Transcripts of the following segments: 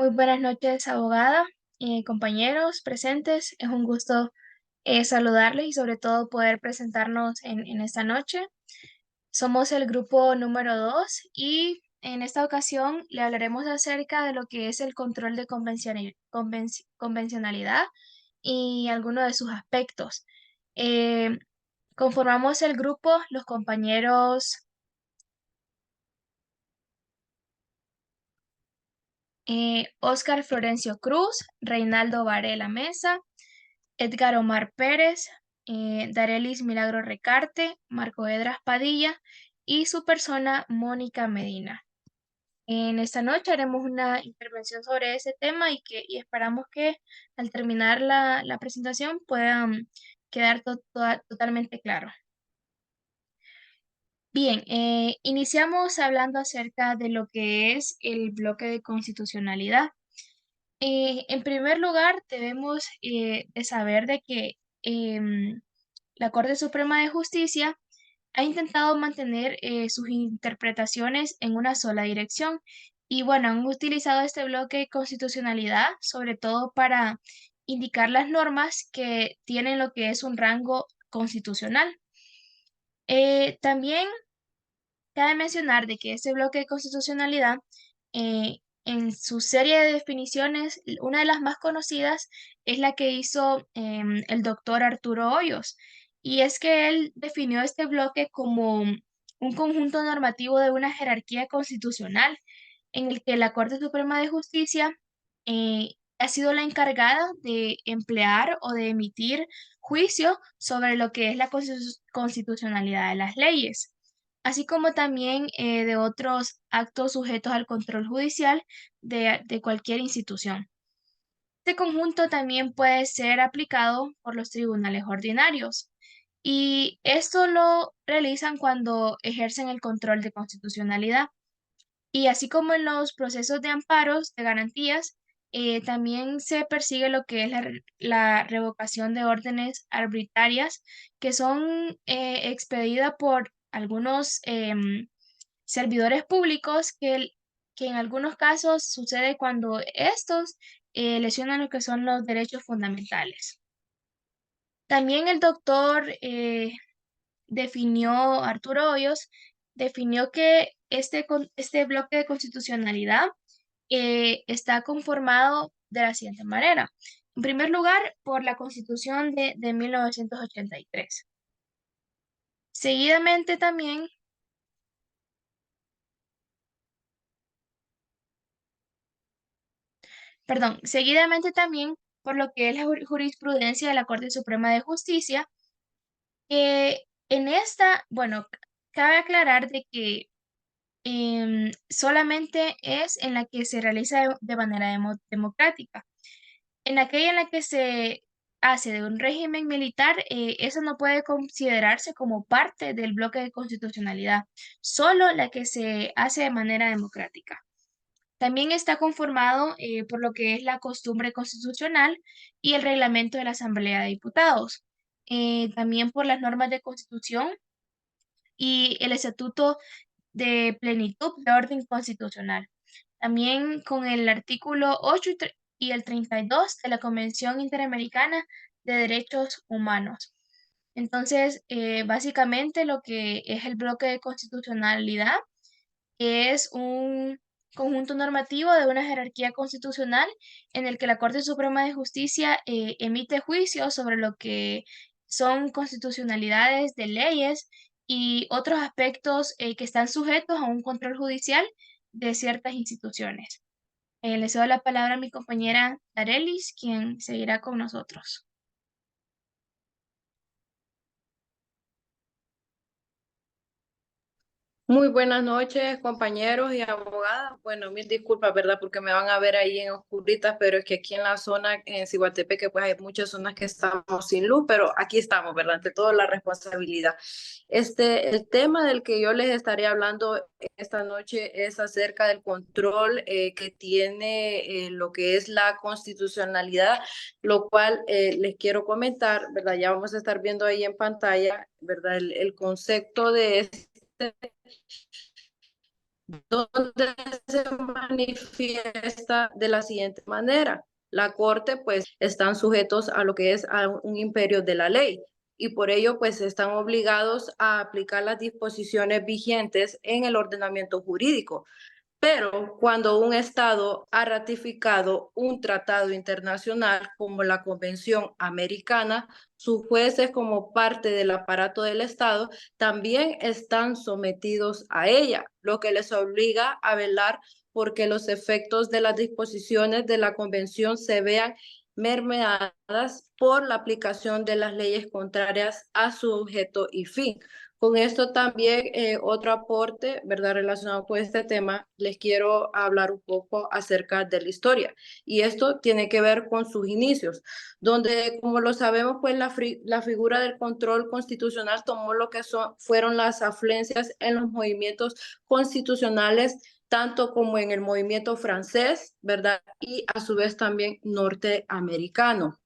Muy buenas noches, abogada, compañeros presentes. Es un gusto saludarles y sobre todo poder presentarnos en esta noche. Somos el grupo número 2 y en esta ocasión le hablaremos acerca de lo que es el control de convencionalidad y algunos de sus aspectos. Eh, Conformamos el grupo los compañeros Óscar Florencio Cruz, Reinaldo Varela Mesa, Edgar Omar Pérez, Darelis Milagro Recarte, Marco Edras Padilla y su persona Mónica Medina. En esta noche haremos una intervención sobre ese tema y esperamos que al terminar la presentación puedan quedar totalmente claro. Bien, iniciamos hablando acerca de lo que es el bloque de constitucionalidad. En primer lugar, debemos de saber de que la Corte Suprema de Justicia ha intentado mantener sus interpretaciones en una sola dirección y bueno, han utilizado este bloque de constitucionalidad sobre todo para indicar las normas que tienen lo que es un rango constitucional. También cabe mencionar de que este bloque de constitucionalidad, en su serie de definiciones, una de las más conocidas es la que hizo el doctor Arturo Hoyos, y es que él definió este bloque como un conjunto normativo de una jerarquía constitucional en el que la Corte Suprema de Justicia ha sido la encargada de emplear o de emitir juicio sobre lo que es la constitucionalidad de las leyes, así como también de otros actos sujetos al control judicial de cualquier institución. Este conjunto también puede ser aplicado por los tribunales ordinarios y esto lo realizan cuando ejercen el control de constitucionalidad. Y así como en los procesos de amparos de garantías, también se persigue lo que es la revocación de órdenes arbitrarias que son expedidas por algunos servidores públicos que en algunos casos sucede cuando estos lesionan lo que son los derechos fundamentales. También el doctor Arturo Hoyos, definió que este bloque de constitucionalidad está conformado de la siguiente manera. En primer lugar, por la Constitución de 1983. Seguidamente también, seguidamente también por lo que es la jurisprudencia de la Corte Suprema de Justicia, en esta, bueno, cabe aclarar de que solamente es en la que se realiza de manera democrática. En aquella en la que se hace de un régimen militar, eso no puede considerarse como parte del bloque de constitucionalidad, solo la que se hace de manera democrática. También está conformado por lo que es la costumbre constitucional y el reglamento de la Asamblea de Diputados. También por las normas de constitución y el Estatuto de Plenitud de Orden Constitucional. También con el artículo 8 y el 32 de la Convención Interamericana de Derechos Humanos. Entonces, básicamente lo que es el bloque de constitucionalidad es un conjunto normativo de una jerarquía constitucional en el que la Corte Suprema de Justicia emite juicios sobre lo que son constitucionalidades de leyes y otros aspectos que están sujetos a un control judicial de ciertas instituciones. Le cedo la palabra a mi compañera Darelis, quien seguirá con nosotros. Muy buenas noches, compañeros y abogadas. Bueno, mil disculpas, ¿verdad? Porque me van a ver ahí en oscuritas, pero es que aquí en la zona, en Ciguatepeque, pues hay muchas zonas que estamos sin luz, pero aquí estamos, ¿verdad? Ante todo la responsabilidad. El tema del que yo les estaré hablando esta noche es acerca del control que tiene lo que es la constitucionalidad, lo cual les quiero comentar, ¿verdad? Ya vamos a estar viendo ahí en pantalla, ¿verdad? El concepto de donde se manifiesta de la siguiente manera. La Corte, pues, están sujetos a lo que es a un imperio de la ley y por ello, pues, están obligados a aplicar las disposiciones vigentes en el ordenamiento jurídico. Pero cuando un Estado ha ratificado un tratado internacional como la Convención Americana, sus jueces como parte del aparato del Estado también están sometidos a ella, lo que les obliga a velar porque los efectos de las disposiciones de la Convención se vean mermeadas por la aplicación de las leyes contrarias a su objeto y fin. Con esto también otro aporte, ¿verdad? Relacionado con este tema, les quiero hablar un poco acerca de la historia. Y esto tiene que ver con sus inicios, donde, como lo sabemos, pues la figura del control constitucional tomó lo que fueron las afluencias en los movimientos constitucionales, tanto como en el movimiento francés, ¿verdad? Y a su vez también norteamericano.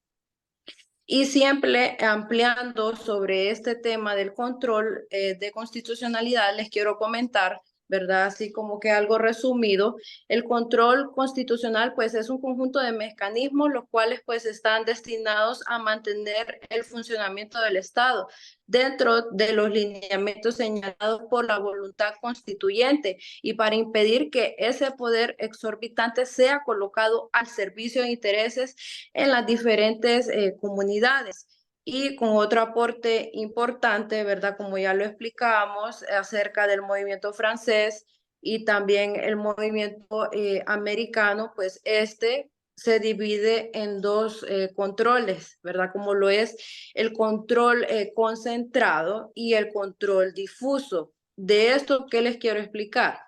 Y siempre ampliando sobre este tema del control de constitucionalidad, les quiero comentar, ¿verdad? Así como que algo resumido, el control constitucional pues es un conjunto de mecanismos los cuales pues están destinados a mantener el funcionamiento del Estado dentro de los lineamientos señalados por la voluntad constituyente y para impedir que ese poder exorbitante sea colocado al servicio de intereses en las diferentes comunidades. Y con otro aporte importante, ¿verdad? Como ya lo explicábamos, acerca del movimiento francés y también el movimiento americano, pues este se divide en dos controles, ¿verdad? Como lo es el control concentrado y el control difuso. De esto, ¿qué les quiero explicar?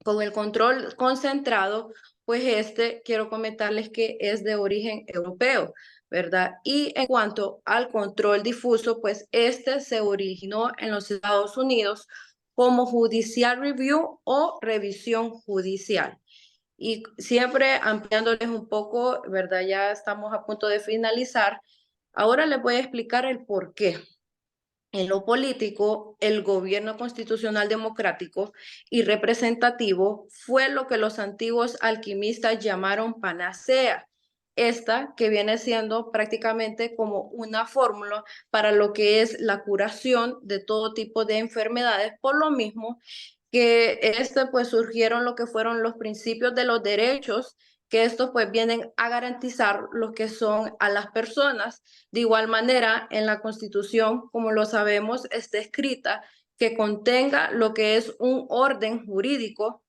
Con el control concentrado, pues este quiero comentarles que es de origen europeo, ¿verdad? Y en cuanto al control difuso, pues este se originó en los Estados Unidos como judicial review o revisión judicial. Y siempre ampliándoles un poco, ¿verdad? Ya estamos a punto de finalizar. Ahora les voy a explicar el por qué. En lo político, el gobierno constitucional democrático y representativo fue lo que los antiguos alquimistas llamaron panacea. Esta que viene siendo prácticamente como una fórmula para lo que es la curación de todo tipo de enfermedades, por lo mismo que pues surgieron lo que fueron los principios de los derechos, que estos pues vienen a garantizar lo que son a las personas. De igual manera, en la Constitución, como lo sabemos, está escrita que contenga lo que es un orden jurídico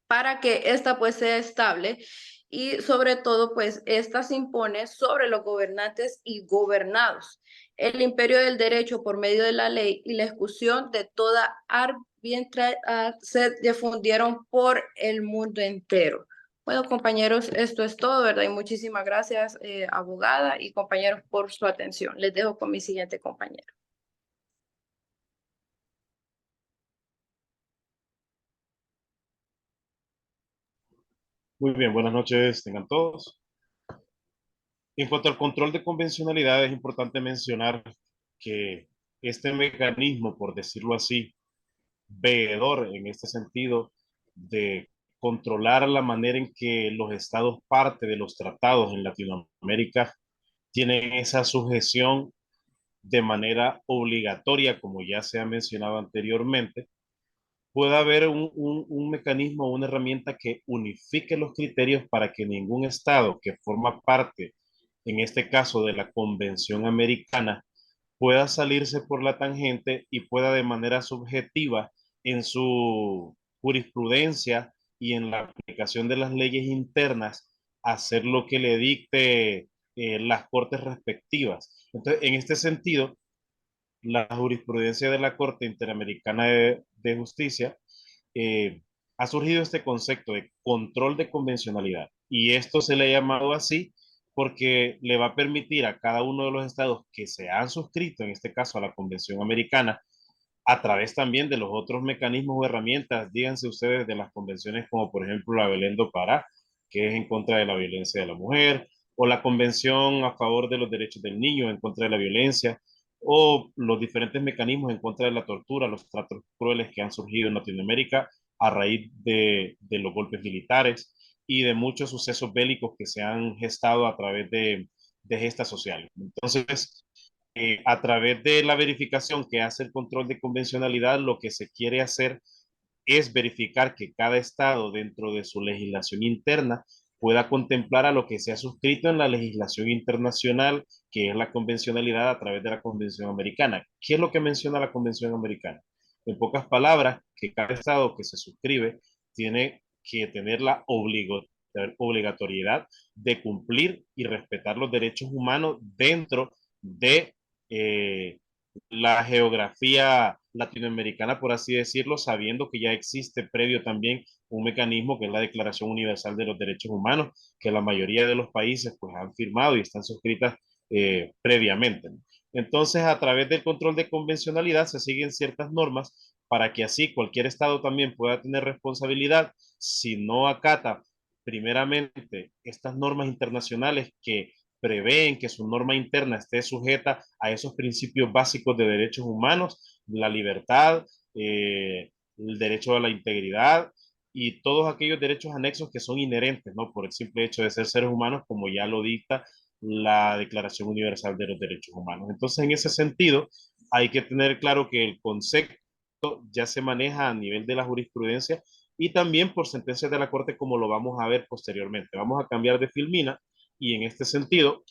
para que esta pues sea estable y sobre todo pues esta se impone sobre los gobernantes y gobernados. El imperio del derecho por medio de la ley y la exclusión de toda arbitrariedad se difundieron por el mundo entero. Bueno, compañeros, esto es todo, ¿verdad? Y muchísimas gracias, abogada y compañeros, por su atención. Les dejo con mi siguiente compañero. Muy bien, buenas noches, tengan todos. En cuanto al control de convencionalidad, es importante mencionar que este mecanismo, por decirlo así, veedor en este sentido de controlar la manera en que los estados parte de los tratados en Latinoamérica tienen esa sujeción de manera obligatoria, como ya se ha mencionado anteriormente, pueda haber un mecanismo, una herramienta que unifique los criterios para que ningún estado que forma parte, en este caso de la Convención Americana, pueda salirse por la tangente y pueda de manera subjetiva en su jurisprudencia y en la aplicación de las leyes internas hacer lo que le dicte las cortes respectivas. Entonces, en este sentido, la jurisprudencia de la Corte Interamericana de Justicia eh, ha surgido este concepto de control de convencionalidad y esto se le ha llamado así porque le va a permitir a cada uno de los estados que se han suscrito, en este caso a la Convención Americana, a través también de los otros mecanismos o herramientas, díganse ustedes, de las convenciones como por ejemplo la Belén do Pará, que es en contra de la violencia de la mujer, o la Convención a favor de los derechos del niño, en contra de la violencia, o los diferentes mecanismos en contra de la tortura, los tratos crueles que han surgido en Latinoamérica, a raíz de los golpes militares y de muchos sucesos bélicos que se han gestado a través de gestas sociales. Entonces, a través de la verificación que hace el control de convencionalidad, lo que se quiere hacer es verificar que cada estado dentro de su legislación interna pueda contemplar a lo que se ha suscrito en la legislación internacional, que es la convencionalidad a través de la Convención Americana. ¿Qué es lo que menciona la Convención Americana? En pocas palabras, que cada estado que se suscribe tiene que tener la obligatoriedad de cumplir y respetar los derechos humanos dentro de la geografía latinoamericana, por así decirlo, sabiendo que ya existe previo también un mecanismo que es la Declaración Universal de los Derechos Humanos, que la mayoría de los países pues han firmado y están suscritas previamente. Entonces, a través del control de convencionalidad se siguen ciertas normas para que así cualquier estado también pueda tener responsabilidad si no acata primeramente estas normas internacionales que prevén que su norma interna esté sujeta a esos principios básicos de derechos humanos, la libertad, el derecho a la integridad y todos aquellos derechos anexos que son inherentes, ¿no? Por el simple hecho de ser seres humanos, como ya lo dicta la Declaración Universal de los Derechos Humanos. Entonces, en ese sentido, hay que tener claro que el concepto ya se maneja a nivel de la jurisprudencia y también por sentencias de la Corte, como lo vamos a ver posteriormente. Vamos a cambiar de filmina y en este sentido,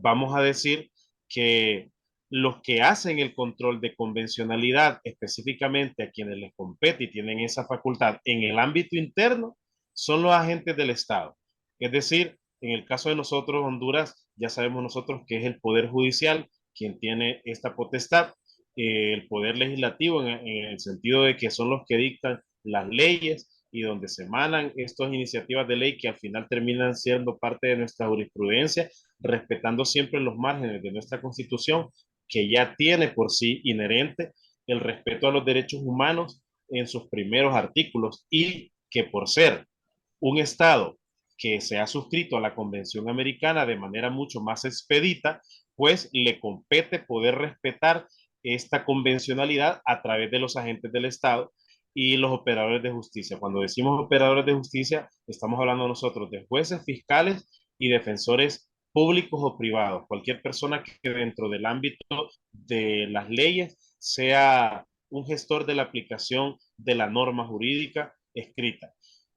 vamos a decir que los que hacen el control de convencionalidad, específicamente a quienes les compete y tienen esa facultad en el ámbito interno, son los agentes del Estado. Es decir, en el caso de nosotros, Honduras, ya sabemos nosotros que es el Poder Judicial quien tiene esta potestad, el Poder Legislativo en el sentido de que son los que dictan las leyes y donde se emanan estas iniciativas de ley que al final terminan siendo parte de nuestra jurisprudencia, respetando siempre los márgenes de nuestra Constitución, que ya tiene por sí inherente el respeto a los derechos humanos en sus primeros artículos y que por ser un Estado que se ha suscrito a la Convención Americana de manera mucho más expedita, pues le compete poder respetar esta convencionalidad a través de los agentes del Estado y los operadores de justicia. Cuando decimos operadores de justicia, estamos hablando nosotros de jueces, fiscales y defensores públicos o privados. Cualquier persona que dentro del ámbito de las leyes sea un gestor de la aplicación de la norma jurídica escrita.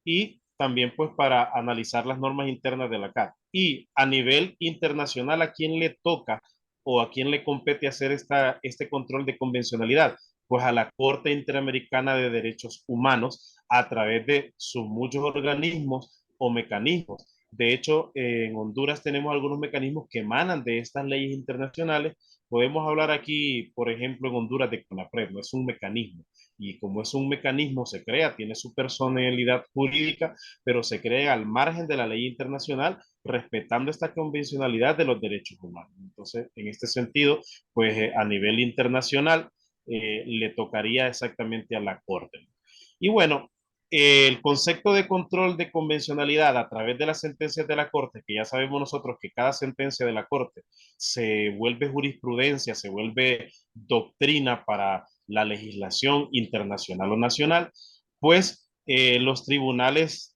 Y también pues para analizar las normas internas de la CAT. Y a nivel internacional, ¿a quién le toca o a quién le compete hacer este control de convencionalidad? Pues a la Corte Interamericana de Derechos Humanos a través de sus muchos organismos o mecanismos. De hecho, en Honduras tenemos algunos mecanismos que emanan de estas leyes internacionales. Podemos hablar aquí, por ejemplo, en Honduras de CONAPRED, no es un mecanismo. Y como es un mecanismo, se crea, tiene su personalidad jurídica, pero se crea al margen de la ley internacional, respetando esta convencionalidad de los derechos humanos. Entonces, en este sentido, pues a nivel internacional, le tocaría exactamente a la Corte. Y bueno, el concepto de control de convencionalidad a través de las sentencias de la Corte, que ya sabemos nosotros que cada sentencia de la Corte se vuelve jurisprudencia, se vuelve doctrina para la legislación internacional o nacional, pues los tribunales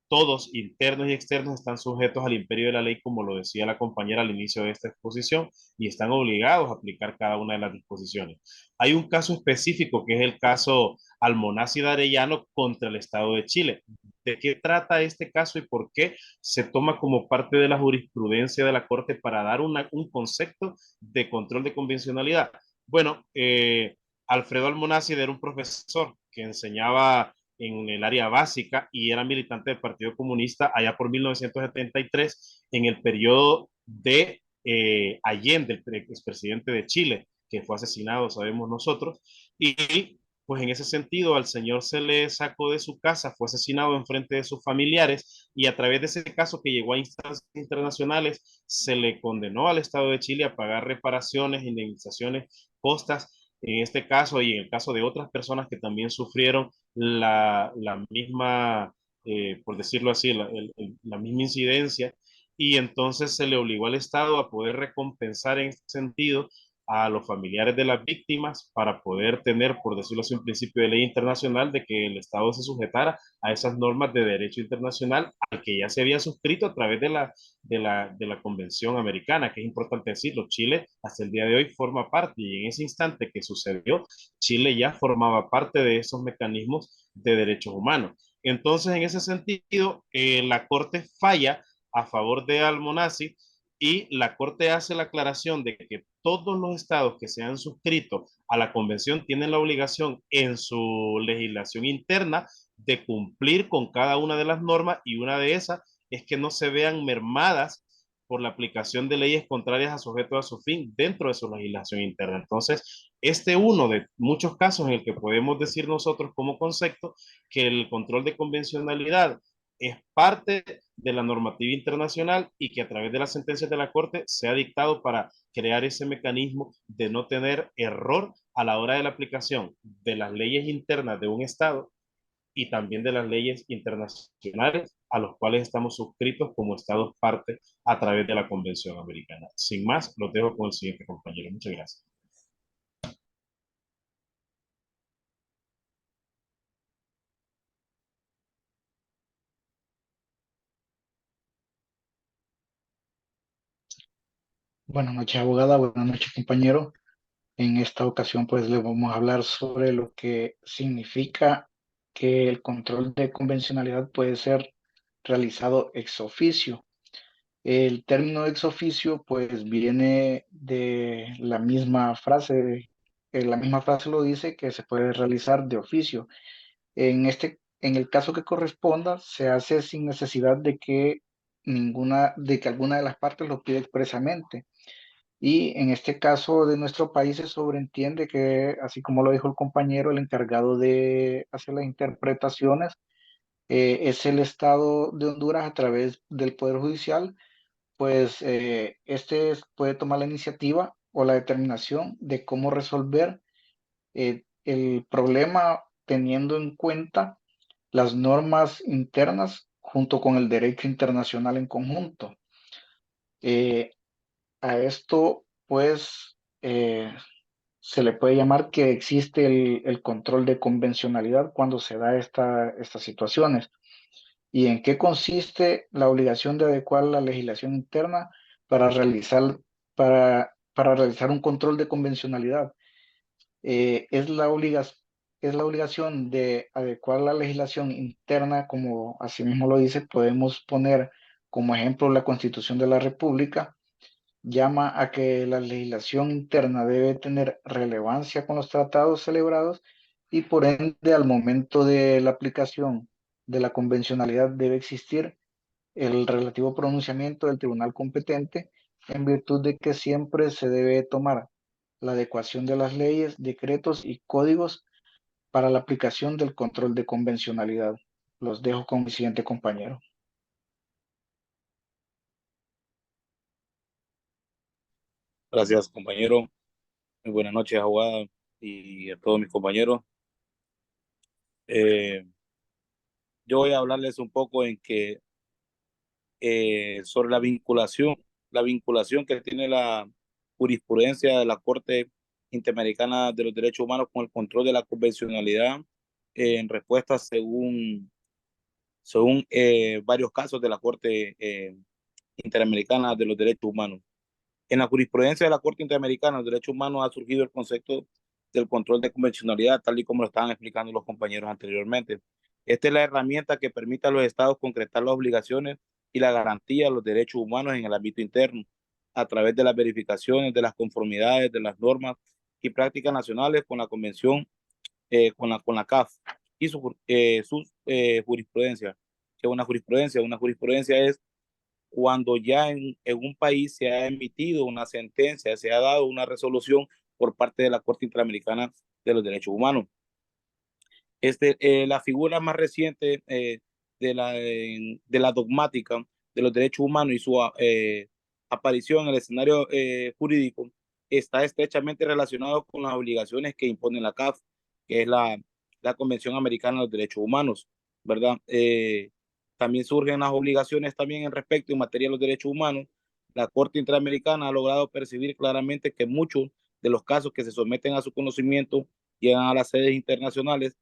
todos, internos y externos, están sujetos al imperio de la ley, como lo decía la compañera al inicio de esta exposición, y están obligados a aplicar cada una de las disposiciones. Hay un caso específico que es el caso Almonáciz de Arellano contra el Estado de Chile. ¿De qué trata este caso y por qué se toma como parte de la jurisprudencia de la Corte para dar un concepto de control de convencionalidad? Bueno, Alfredo Almonáciz era un profesor que enseñaba en el área básica y era militante del Partido Comunista allá por 1973 en el periodo de Allende, el expresidente de Chile, que fue asesinado, sabemos nosotros, y pues en ese sentido al señor se le sacó de su casa, fue asesinado en frente de sus familiares y a través de ese caso que llegó a instancias internacionales se le condenó al Estado de Chile a pagar reparaciones, indemnizaciones, costas en este caso y en el caso de otras personas que también sufrieron la misma, por decirlo así, la misma incidencia y entonces se le obligó al Estado a poder recompensar en este sentido a los familiares de las víctimas para poder tener, por decirlo así, un principio de ley internacional de que el Estado se sujetara a esas normas de derecho internacional al que ya se había suscrito a través de la Convención Americana, que es importante decirlo. Chile hasta el día de hoy forma parte y en ese instante que sucedió, Chile ya formaba parte de esos mecanismos de derechos humanos. Entonces, en ese sentido, la Corte falla a favor de Almonacid y la Corte hace la aclaración de que todos los estados que se han suscrito a la convención tienen la obligación en su legislación interna de cumplir con cada una de las normas y una de esas es que no se vean mermadas por la aplicación de leyes contrarias a sujeto a su fin dentro de su legislación interna. Entonces, uno de muchos casos en el que podemos decir nosotros como concepto que el control de convencionalidad es parte de la normativa internacional y que a través de las sentencias de la Corte se ha dictado para crear ese mecanismo de no tener error a la hora de la aplicación de las leyes internas de un Estado y también de las leyes internacionales a los cuales estamos suscritos como Estados parte a través de la Convención Americana. Sin más, lo dejo con el siguiente compañero. Muchas gracias. Buenas noches, abogada. Buenas noches, compañero. En esta ocasión, pues, le vamos a hablar sobre lo que significa que el control de convencionalidad puede ser realizado ex oficio. El término ex oficio, pues, viene de la misma frase lo dice que se puede realizar de oficio. En el caso que corresponda, se hace sin necesidad de que alguna de las partes lo pida expresamente. Y en este caso de nuestro país se sobreentiende que, así como lo dijo el compañero, el encargado de hacer las interpretaciones es el Estado de Honduras a través del Poder Judicial, pues puede tomar la iniciativa o la determinación de cómo resolver el problema teniendo en cuenta las normas internas junto con el derecho internacional en conjunto. Eh, a esto, pues, se le puede llamar que existe el control de convencionalidad cuando se da estas situaciones. ¿Y en qué consiste la obligación de adecuar la legislación interna para para realizar un control de convencionalidad? Eh, es la obliga- es la obligación de adecuar la legislación interna, como asimismo lo dice, podemos poner como ejemplo la Constitución de la República llama a que la legislación interna debe tener relevancia con los tratados celebrados y por ende al momento de la aplicación de la convencionalidad debe existir el relativo pronunciamiento del tribunal competente en virtud de que siempre se debe tomar la adecuación de las leyes, decretos y códigos para la aplicación del control de convencionalidad. Los dejo con mi siguiente compañero. Gracias, compañero. Muy buenas noches, abogada, y a todos mis compañeros. Eh, yo voy a hablarles un poco sobre la vinculación que tiene la jurisprudencia de la Corte Interamericana de los Derechos Humanos con el control de la convencionalidad en respuesta según varios casos de la Corte Interamericana de los Derechos Humanos. En la jurisprudencia de la Corte Interamericana de los Derechos Humanos ha surgido el concepto del control de convencionalidad, tal y como lo estaban explicando los compañeros anteriormente. Esta es la herramienta que permite a los estados concretar las obligaciones y la garantía de los derechos humanos en el ámbito interno, a través de las verificaciones de las conformidades de las normas y prácticas nacionales con la convención, con la CAF y su jurisprudencia. ¿Qué es una jurisprudencia? Una jurisprudencia es cuando ya en un país se ha emitido una sentencia, se ha dado una resolución por parte de la Corte Interamericana de los Derechos Humanos. La figura más reciente de la dogmática de los derechos humanos y su aparición en el escenario jurídico está estrechamente relacionado con las obligaciones que impone la CAF, que es la Convención Americana de los Derechos Humanos, ¿verdad? También surgen las obligaciones también en respecto en materia de los derechos humanos. La Corte Interamericana ha logrado percibir claramente que muchos de los casos que se someten a su conocimiento llegan a las sedes internacionales,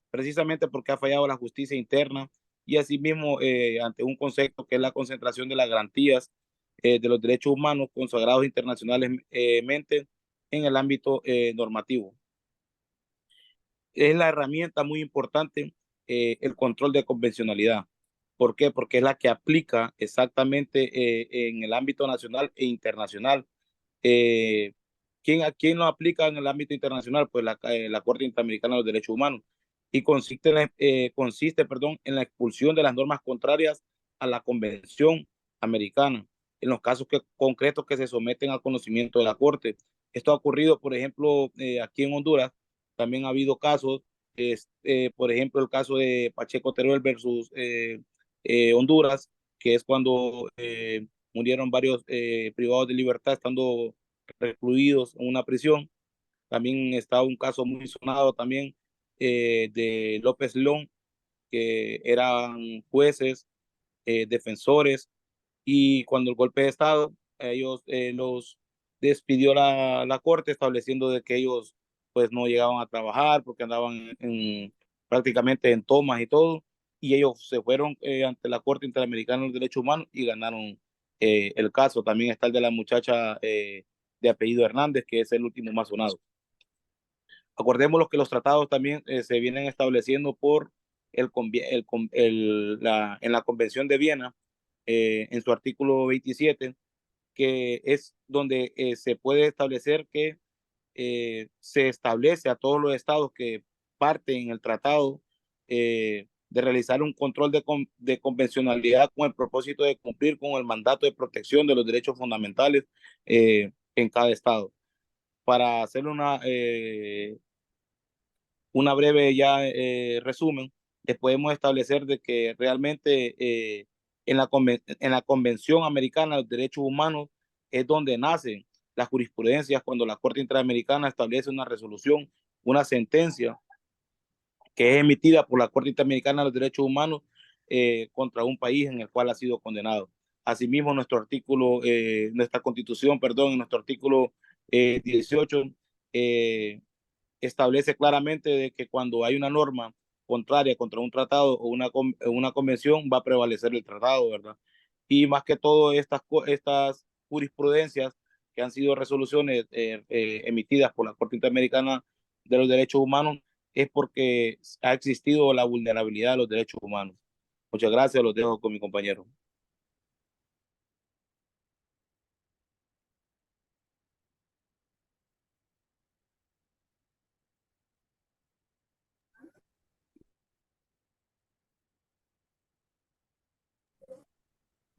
precisamente porque ha fallado la justicia interna y asimismo ante un concepto que es la concentración de las garantías de los derechos humanos consagrados internacionalmente en el ámbito normativo. Es la herramienta muy importante el control de convencionalidad. ¿Por qué? Porque es la que aplica exactamente en el ámbito nacional e internacional. ¿A quién lo aplica en el ámbito internacional? Pues la Corte Interamericana de los Derechos Humanos. Y consiste, en la expulsión de las normas contrarias a la Convención Americana, en los casos concretos que se someten al conocimiento de la Corte. Esto ha ocurrido, por ejemplo, aquí en Honduras. También ha habido casos, por ejemplo, el caso de Pacheco Teruel versus Honduras, que es cuando murieron varios privados de libertad estando recluidos en una prisión. También está un caso muy sonado también de López León, que eran jueces, defensores, y cuando el golpe de Estado, ellos los despidió la Corte estableciendo de que ellos pues no llegaban a trabajar porque andaban prácticamente en tomas y todo, y ellos se fueron ante la Corte Interamericana de los Derechos Humanos y ganaron el caso. También está el de la muchacha de apellido Hernández, que es el último más sonado. Acordémonos que los tratados también se vienen estableciendo por en la Convención de Viena, en su artículo 27, que es donde se puede establecer que se establece a todos los estados que parten en el tratado de realizar un control de convencionalidad con el propósito de cumplir con el mandato de protección de los derechos fundamentales en cada estado. Para hacer una breve ya resumen, podemos establecer de que realmente en la Convención Americana de los Derechos Humanos es donde nacen las jurisprudencias cuando la Corte Interamericana establece una resolución, una sentencia que es emitida por la Corte Interamericana de los Derechos Humanos contra un país en el cual ha sido condenado. Asimismo, nuestra Constitución, en nuestro artículo 18, establece claramente de que cuando hay una norma contraria contra un tratado o una convención, va a prevalecer el tratado, ¿verdad? Y más que todo, estas jurisprudencias que han sido resoluciones emitidas por la Corte Interamericana de los Derechos Humanos es porque ha existido la vulnerabilidad de los derechos humanos. Muchas gracias, los dejo con mi compañero.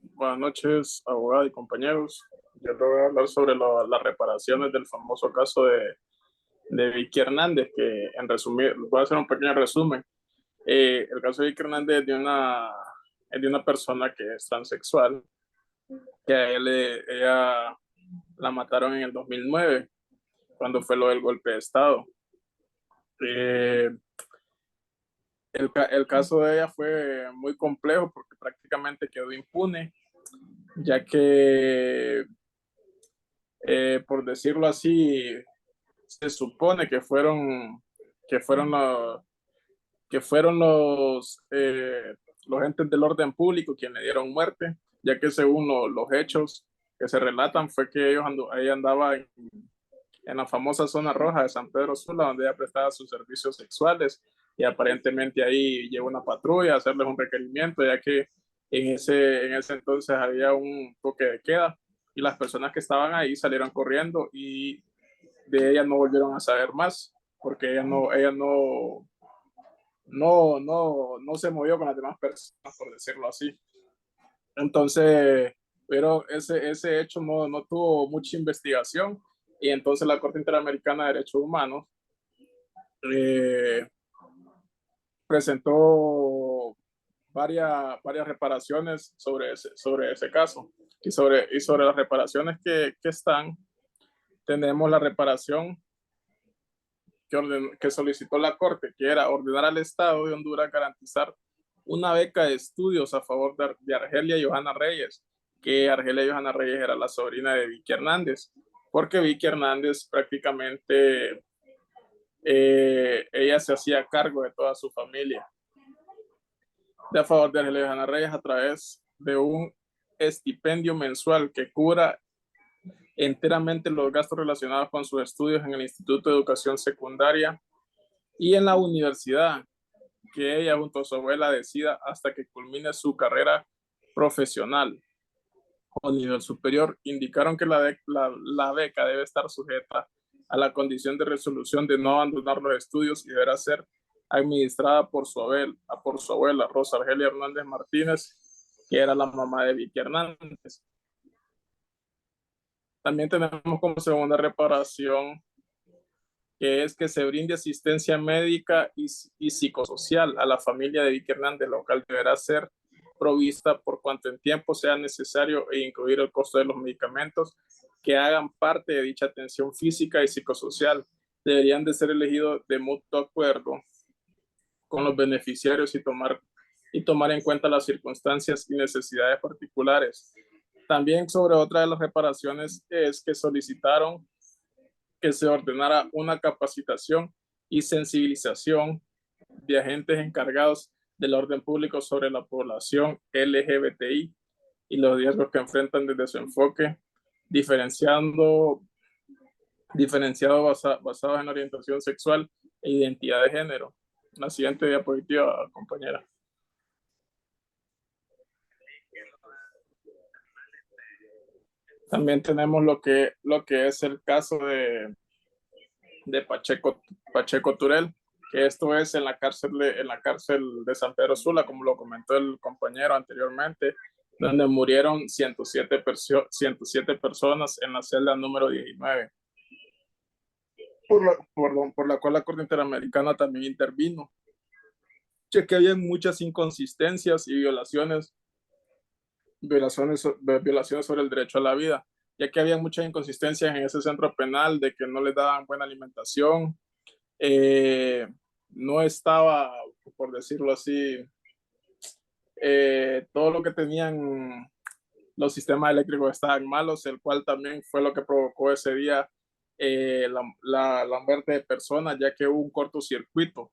Buenas noches, abogado y compañeros. Yo te voy a hablar sobre las reparaciones del famoso caso de Vicky Hernández, que en resumir, voy a hacer un pequeño resumen. El caso de Vicky Hernández es de una persona que es transexual, que ella la mataron en el 2009, cuando fue lo del golpe de Estado. El caso de ella fue muy complejo porque prácticamente quedó impune, ya que, por decirlo así, se supone que fueron los entes del orden público quienes le dieron muerte, ya que según los hechos que se relatan fue que ella andaba en la famosa zona roja de San Pedro Sula, donde ella prestaba sus servicios sexuales, y aparentemente ahí llegó una patrulla a hacerles un requerimiento, ya que en ese entonces había un toque de queda y las personas que estaban ahí salieron corriendo y de ella no volvieron a saber más, porque ella no se movió con las demás personas, por decirlo así. Entonces, pero ese hecho no tuvo mucha investigación, y entonces la Corte Interamericana de Derechos Humanos eh, presentó varias reparaciones sobre ese caso. Y sobre las reparaciones que están, tenemos la reparación que solicitó la Corte, que era ordenar al Estado de Honduras garantizar una beca de estudios a favor de Argelia Johanna Reyes, que Argelia Johanna Reyes era la sobrina de Vicky Hernández, porque Vicky Hernández prácticamente ella se hacía cargo de toda su familia. De a favor de Alejandra Reyes a través de un estipendio mensual que cubra enteramente los gastos relacionados con sus estudios en el Instituto de Educación Secundaria y en la universidad, que ella junto a su abuela decida hasta que culmine su carrera profesional o nivel superior. Indicaron que la beca debe estar sujeta a la condición de resolución de no abandonar los estudios y deberá ser administrada por su abuela, Rosa Argelia Hernández Martínez, que era la mamá de Vicky Hernández. También tenemos como segunda reparación que es que se brinde asistencia médica y psicosocial a la familia de Vicky Hernández, lo cual deberá ser provista por cuanto en tiempo sea necesario e incluir el costo de los medicamentos que hagan parte de dicha atención física y psicosocial. Deberían de ser elegidos de mutuo acuerdo con los beneficiarios y tomar en cuenta las circunstancias y necesidades particulares. También sobre otra de las reparaciones es que solicitaron que se ordenara una capacitación y sensibilización de agentes encargados del orden público sobre la población LGBTI y los riesgos que enfrentan desde su enfoque diferenciado basado en orientación sexual e identidad de género. La siguiente diapositiva, compañera. También tenemos lo que es el caso de Pacheco Turel, que esto es en la cárcel de San Pedro Sula, como lo comentó el compañero anteriormente, donde murieron 107 personas en la celda número 19, por la cual la Corte Interamericana también intervino, ya que había muchas inconsistencias y violaciones sobre el derecho a la vida, ya que había muchas inconsistencias en ese centro penal de que no les daban buena alimentación, no estaba, por decirlo así, todo lo que tenían los sistemas eléctricos estaban malos, el cual también fue lo que provocó ese día la muerte de personas, ya que hubo un cortocircuito.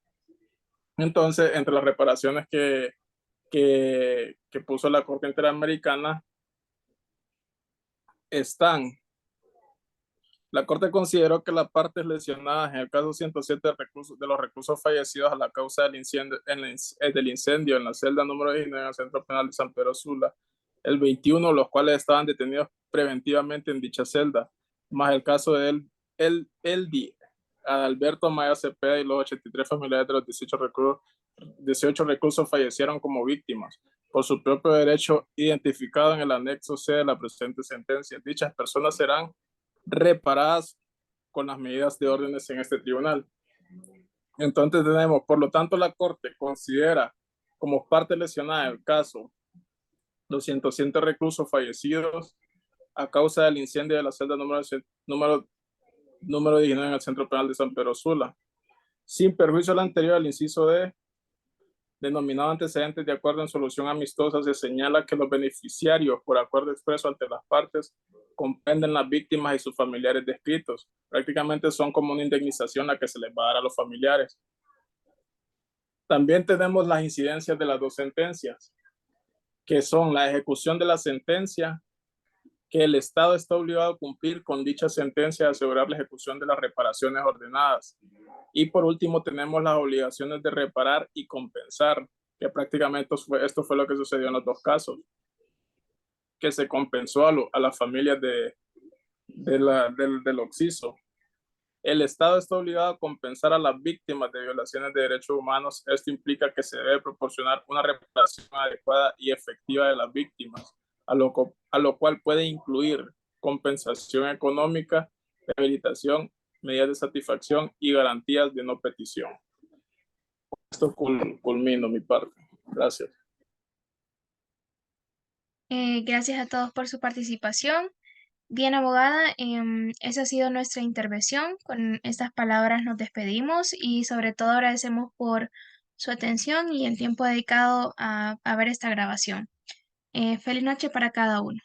Entonces, entre las reparaciones que puso la Corte Interamericana están: la Corte consideró que las partes lesionadas en el caso 107 de los reclusos fallecidos a la causa del incendio en la celda número 19 en el Centro Penal de San Pedro Sula, el 21, los cuales estaban detenidos preventivamente en dicha celda, más el caso de Eldi Adalberto Maya Cepeda y los 83 familiares de los 18 reclusos fallecieron como víctimas por su propio derecho identificado en el anexo C de la presente sentencia. Dichas personas serán reparadas con las medidas de órdenes en este tribunal. Entonces tenemos, por lo tanto, la Corte considera como parte lesionada del caso los 107 reclusos fallecidos a causa del incendio de la celda número 19 en el Centro Penal de San Pedro Sula. Sin perjuicio al anterior, al inciso D, denominado antecedentes de acuerdo en solución amistosa, se señala que los beneficiarios por acuerdo expreso ante las partes comprenden las víctimas y sus familiares descritos. Prácticamente son como una indemnización la que se les va a dar a los familiares. También tenemos las incidencias de las dos sentencias, que son la ejecución de la sentencia, que el Estado está obligado a cumplir con dicha sentencia, asegurar la ejecución de las reparaciones ordenadas. Y por último tenemos las obligaciones de reparar y compensar, que prácticamente esto fue lo que sucedió en los dos casos, que se compensó a las familias del occiso. El Estado está obligado a compensar a las víctimas de violaciones de derechos humanos. Esto implica que se debe proporcionar una reparación adecuada y efectiva de las víctimas, a lo cual puede incluir compensación económica, rehabilitación, medidas de satisfacción y garantías de no petición. Esto culmino mi parte. Gracias. Gracias a todos por su participación. Bien, abogada, esa ha sido nuestra intervención. Con estas palabras nos despedimos y sobre todo agradecemos por su atención y el tiempo dedicado a ver esta grabación. Feliz noche para cada uno.